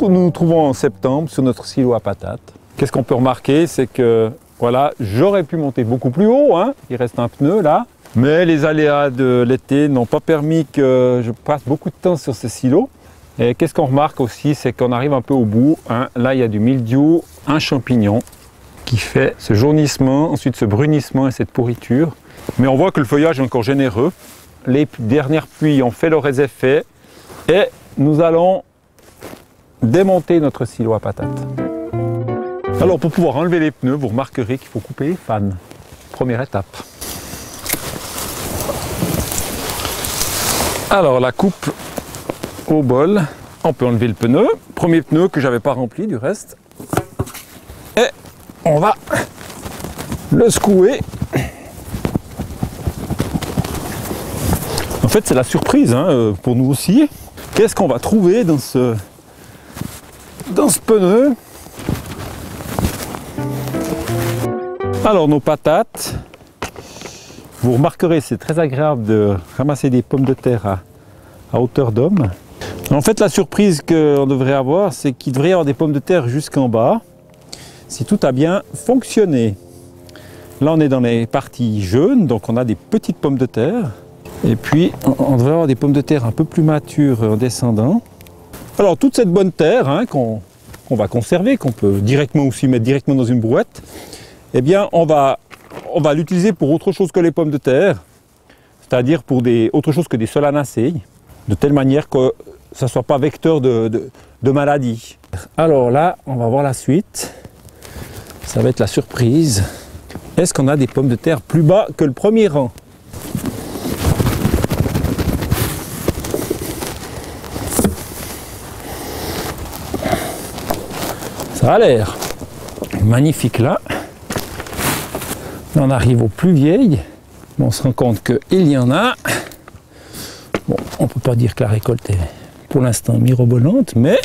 nous trouvons en septembre sur notre silo à patates. Qu'est-ce qu'on peut remarquer? C'est que voilà, j'aurais pu monter beaucoup plus haut, hein. Il reste un pneu là. Mais les aléas de l'été n'ont pas permis que je passe beaucoup de temps sur ce silo. Et qu'est-ce qu'on remarque aussi? C'est qu'on arrive un peu au bout, hein. Là, il y a du mildiou, un champignon qui fait ce jaunissement, ensuite ce brunissement et cette pourriture. Mais on voit que le feuillage est encore généreux. Les dernières pluies ont fait leurs effets et nous allons démonter notre silo à patates. Alors pour pouvoir enlever les pneus, vous remarquerez qu'il faut couper les fans. Première étape. Alors la coupe au bol, on peut enlever le pneu. Premier pneu que j'avais pas rempli du reste. Et on va le secouer. En fait c'est la surprise hein, pour nous aussi. Qu'est-ce qu'on va trouver dans ce pneu? Alors nos patates, vous remarquerez c'est très agréable de ramasser des pommes de terre à hauteur d'homme. En fait la surprise qu'on devrait avoir, c'est qu'il devrait y avoir des pommes de terre jusqu'en bas, si tout a bien fonctionné. Là on est dans les parties jaunes, donc on a des petites pommes de terre. Et puis on devrait avoir des pommes de terre un peu plus matures en descendant. Alors toute cette bonne terre hein, qu'on va conserver, qu'on peut directement aussi mettre directement dans une brouette, eh bien on va l'utiliser pour autre chose que les pommes de terre, c'est-à-dire pour autre chose que des solanacées, de telle manière que ça ne soit pas vecteur de maladies. Alors là, on va voir la suite. Ça va être la surprise. Est-ce qu'on a des pommes de terre plus bas que le premier rang? Ça a l'air magnifique là. On arrive aux plus vieilles. On se rend compte qu'il y en a. Bon, on ne peut pas dire que la récolte est pour l'instant mirobolante, mais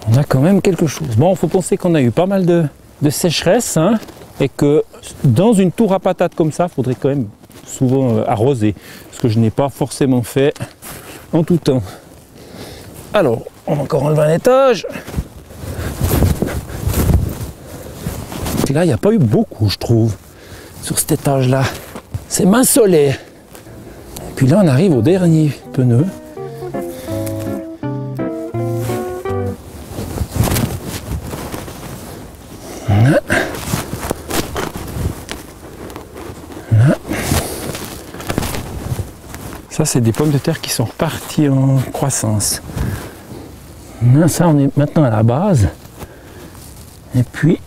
on a quand même quelque chose. Bon, il faut penser qu'on a eu pas mal de sécheresse, hein, et que dans une tour à patates comme ça, il faudrait quand même souvent arroser, ce que je n'ai pas forcément fait en tout temps. Alors, on va encore enlever un étage. Et là, il n'y a pas eu beaucoup, je trouve, sur cet étage-là. C'est mincelet. Et puis là, on arrive au dernier pneu. Là. Là. Ça, c'est des pommes de terre qui sont reparties en croissance. Là, ça, on est maintenant à la base. Et puis,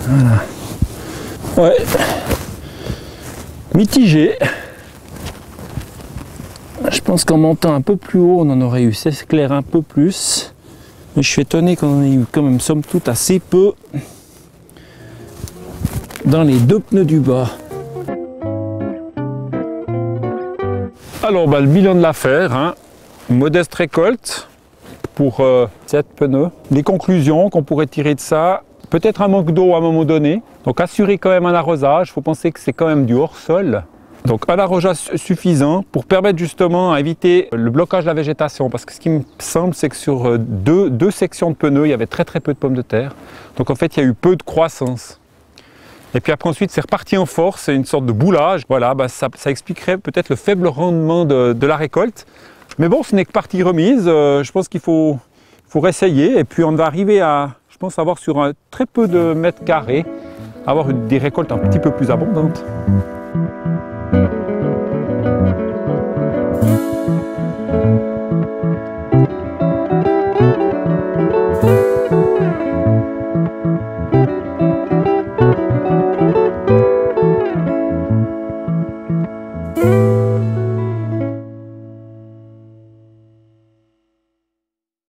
voilà. Ouais. Mitigé. Je pense qu'en montant un peu plus haut, on en aurait eu, c'est clair, un peu plus. Mais je suis étonné qu'on en ait eu quand même, somme toute, assez peu dans les deux pneus du bas. Alors, le bilan de l'affaire, hein, modeste récolte pour 7 pneus. Les conclusions qu'on pourrait tirer de ça, peut-être un manque d'eau à un moment donné. Donc assurer quand même un arrosage, il faut penser que c'est quand même du hors-sol. Donc un arrosage suffisant pour permettre justement à éviter le blocage de la végétation. Parce que ce qui me semble, c'est que sur deux sections de pneus, il y avait très peu de pommes de terre. Donc en fait, il y a eu peu de croissance. Et puis après ensuite, c'est reparti en force, c'est une sorte de boulage. Voilà, ça expliquerait peut-être le faible rendement de la récolte. Mais bon, ce n'est que partie remise. Je pense qu'il faut réessayer. Et puis on va arriver à, je pense, avoir sur très peu de mètres carrés, avoir des récoltes un petit peu plus abondantes.